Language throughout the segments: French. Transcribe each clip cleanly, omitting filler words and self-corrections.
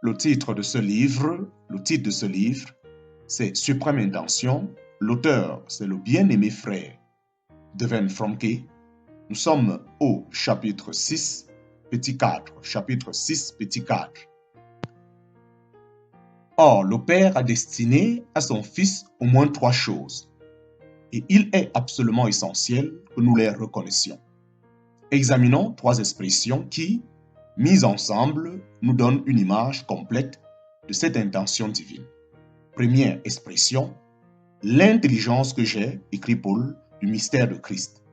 Le titre de ce livre, c'est Suprême Intention. L'auteur, c'est le bien-aimé frère Devin Fromke. Nous sommes au chapitre 6, petit 4. Chapitre 6, petit 4. Or, le Père a destiné à son Fils au moins 3 choses. Et il est absolument essentiel que nous les reconnaissions. Examinons 3 expressions qui, mises ensemble, nous donnent une image complète de cette intention divine. Première expression, l'intelligence que j'ai, écrit Paul, du mystère de Christ.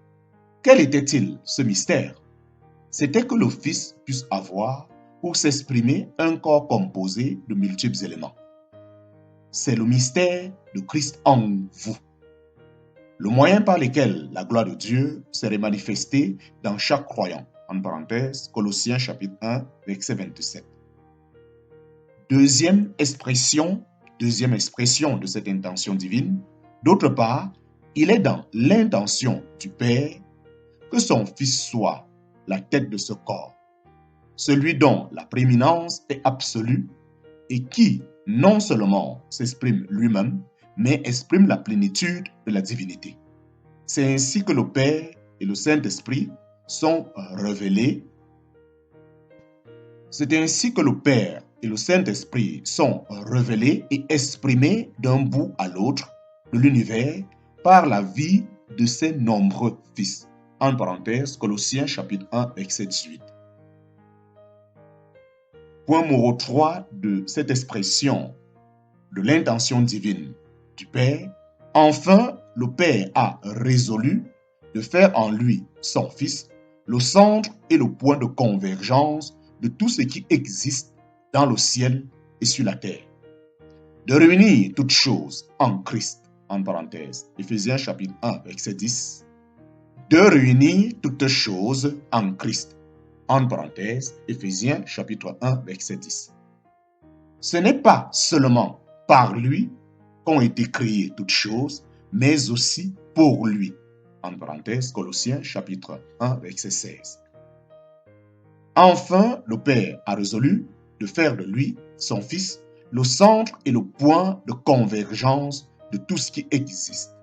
Quel était-il, ce mystère? C'était que le Fils puisse avoir, pour s'exprimer, un corps composé de multiples éléments. C'est le mystère de Christ en vous. Le moyen par lequel la gloire de Dieu serait manifestée dans chaque croyant. En parenthèse, Colossiens chapitre 1, verset 27. Deuxième expression de cette intention divine. D'autre part, il est dans l'intention du Père que son Fils soit la tête de ce corps, celui dont la prééminence est absolue et qui non seulement s'exprime lui-même, mais exprime la plénitude de la divinité. C'est ainsi que le Père et le Saint-Esprit sont révélés. C'est ainsi que le Père et le Saint-Esprit sont révélés et exprimés d'un bout à l'autre de l'univers par la vie de ses nombreux fils. En parenthèse, Colossiens chapitre 1, verset 18. Point numéro 3 de cette expression de l'intention divine du Père. Enfin, le Père a résolu de faire en lui, son Fils, le centre et le point de convergence de tout ce qui existe dans le ciel et sur la terre. De réunir toutes choses en Christ, en parenthèse, Éphésiens chapitre 1, verset 10. De réunir toutes choses en Christ, en parenthèse, Éphésiens chapitre 1, verset 10. Ce n'est pas seulement par lui qu'ont été créées toutes choses, mais aussi pour lui. En parenthèse, Colossiens chapitre 1, verset 16. Enfin, le Père a résolu de faire de lui, son Fils, le centre et le point de convergence de tout ce qui existe.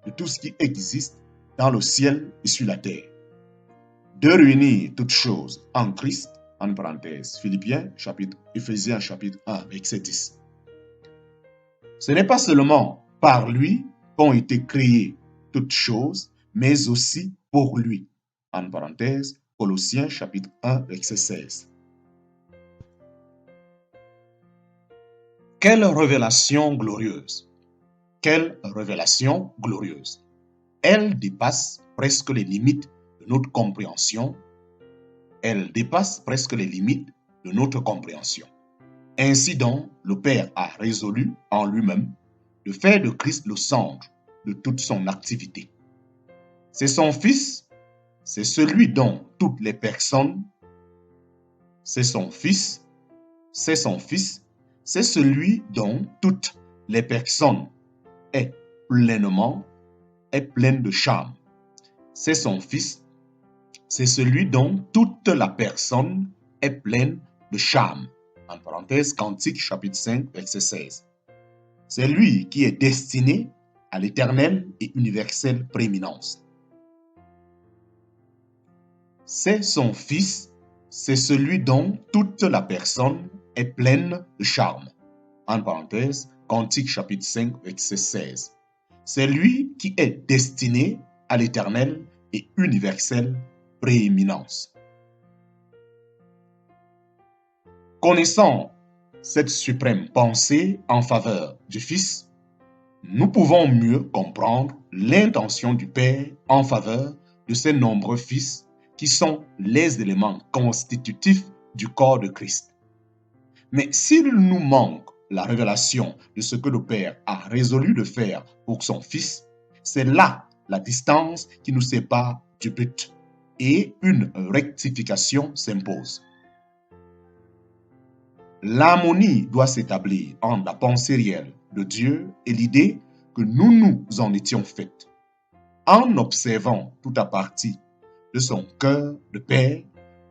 De tout ce qui existe dans le ciel et sur la terre. De réunir toutes choses en Christ, en parenthèse, Éphésiens chapitre 1, verset 10. Ce n'est pas seulement par lui qu'ont été créées toutes choses, mais aussi pour lui. En parenthèse, Colossiens chapitre 1, verset 16. Quelle révélation glorieuse! Quelle révélation glorieuse! Elle dépasse presque les limites de notre compréhension. Elle dépasse presque les limites de notre compréhension. Ainsi donc, le Père a résolu en lui-même de faire de Christ le centre de toute son activité. C'est son Fils, c'est celui dont toutes les personnes, c'est son Fils, c'est celui dont toutes les personnes est pleine de charme. C'est son Fils, c'est celui dont toute la personne est pleine de charme. En parenthèse, Cantique chapitre 5, verset 16. C'est lui qui est destiné à l'éternelle et universelle prééminence. C'est son Fils, c'est celui dont toute la personne est pleine de charme. En parenthèse, Cantique chapitre 5, verset 16. C'est lui qui est destiné à l'éternelle et universelle prééminence. Connaissant cette suprême pensée en faveur du Fils, nous pouvons mieux comprendre l'intention du Père en faveur de ses nombreux fils qui sont les éléments constitutifs du corps de Christ. Mais s'il nous manque la révélation de ce que le Père a résolu de faire pour son Fils, c'est là la distance qui nous sépare du but et une rectification s'impose. L'harmonie doit s'établir entre la pensée réelle de Dieu et l'idée que nous nous en étions faits. En observant toute la partie de son cœur de Père,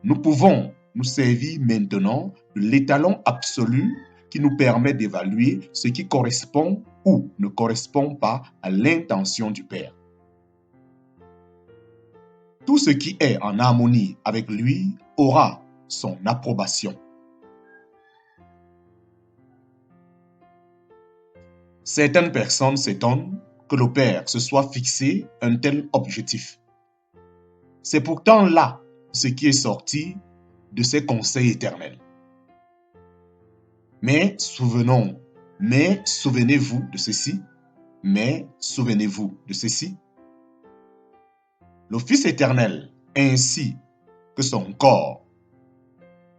nous pouvons nous servir maintenant de l'étalon absolu qui nous permet d'évaluer ce qui correspond ou ne correspond pas à l'intention du Père. Tout ce qui est en harmonie avec lui aura son approbation. Certaines personnes s'étonnent que le Père se soit fixé un tel objectif. C'est pourtant là ce qui est sorti de ses conseils éternels. Mais souvenez-vous de ceci, le Fils éternel ainsi que son corps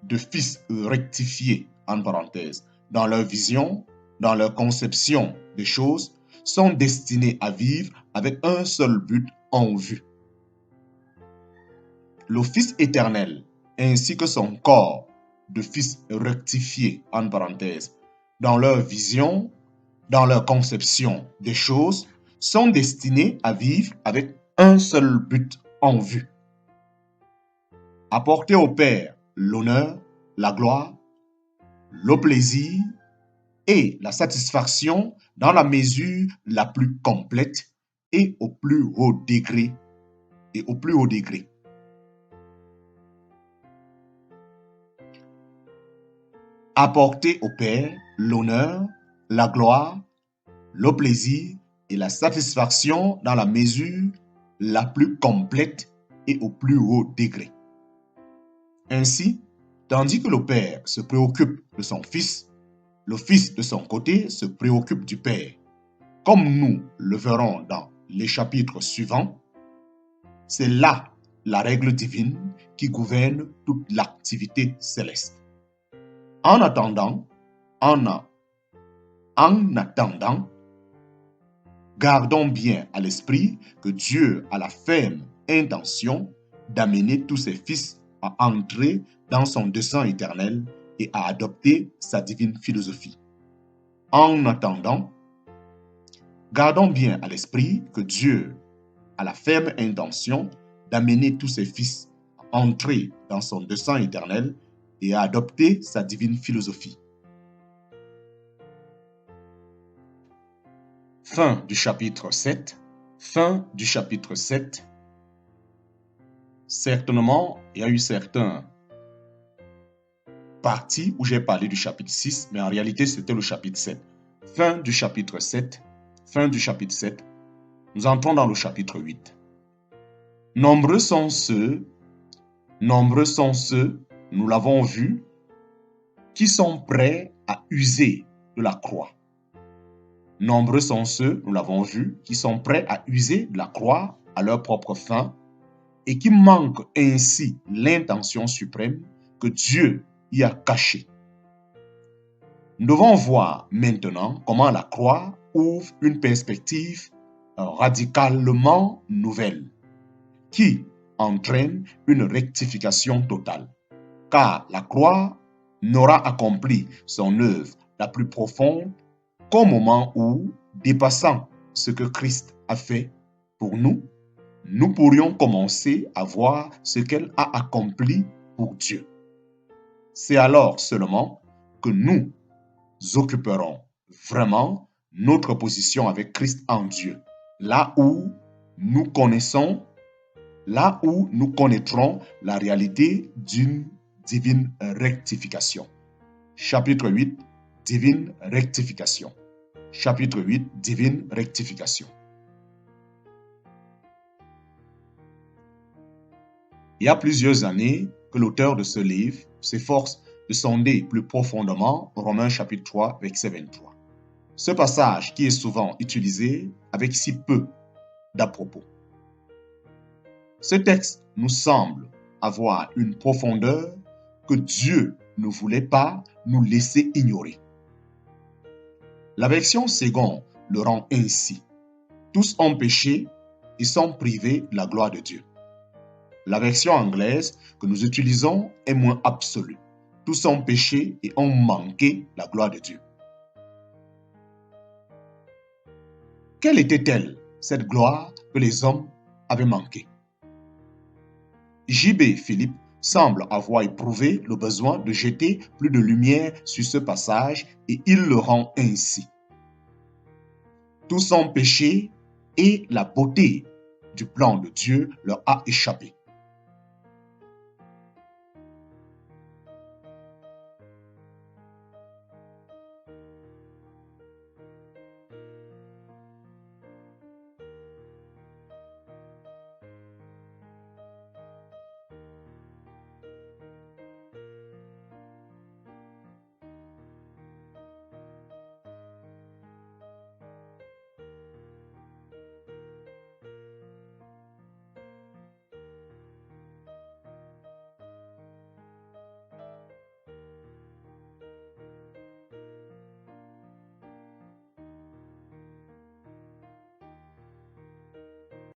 de Fils rectifié, en parenthèse, dans leur vision, dans leur conception des choses, sont destinés à vivre avec un seul but en vue. Le Fils éternel, ainsi que son corps de Fils rectifié, en parenthèse, dans leur vision, dans leur conception des choses, sont destinés à vivre avec un seul but en vue. Apporter au Père l'honneur, la gloire, le plaisir et la satisfaction dans la mesure la plus complète et au plus haut degré. Apporter au Père l'honneur, la gloire, le plaisir et la satisfaction dans la mesure la plus complète et au plus haut degré. Ainsi, tandis que le Père se préoccupe de son Fils, le Fils de son côté se préoccupe du Père. Comme nous le verrons dans les chapitres suivants, c'est là la règle divine qui gouverne toute l'activité céleste. En attendant, gardons bien à l'esprit que Dieu a la ferme intention d'amener tous ses fils à entrer dans son dessein éternel et à adopter sa divine philosophie. En attendant, gardons bien à l'esprit que Dieu a la ferme intention d'amener tous ses fils à entrer dans son dessein éternel et à adopter sa divine philosophie. Fin du chapitre 7. Certainement, il y a eu certains parties où j'ai parlé du chapitre 6, mais en réalité, c'était le chapitre 7. Fin du chapitre 7. Nous entrons dans le chapitre 8. Nombreux sont ceux, nous l'avons vu, qui sont prêts à user de la croix. Nombreux sont ceux, nous l'avons vu, qui sont prêts à user de la croix à leur propre fin et qui manquent ainsi l'intention suprême que Dieu y a cachée. Nous devons voir maintenant comment la croix ouvre une perspective radicalement nouvelle qui entraîne une rectification totale. Car la croix n'aura accompli son œuvre la plus profonde qu'au moment où, dépassant ce que Christ a fait pour nous, nous pourrions commencer à voir ce qu'elle a accompli pour Dieu. C'est alors seulement que nous occuperons vraiment notre position avec Christ en Dieu, là où nous connaîtrons la réalité d'une divine rectification. Chapitre 8, divine rectification. Chapitre 8, divine rectification. Il y a plusieurs années que l'auteur de ce livre s'efforce de sonder plus profondément Romains chapitre 3, verset 23. Ce passage qui est souvent utilisé avec si peu d'à-propos. Ce texte nous semble avoir une profondeur que Dieu ne voulait pas nous laisser ignorer. La version seconde le rend ainsi. Tous ont péché et sont privés de la gloire de Dieu. La version anglaise que nous utilisons est moins absolue. Tous ont péché et ont manqué la gloire de Dieu. Quelle était-elle, cette gloire que les hommes avaient manquée? J.B. Phillips semble avoir éprouvé le besoin de jeter plus de lumière sur ce passage et il le rend ainsi. Tout son péché et la beauté du plan de Dieu leur a échappé.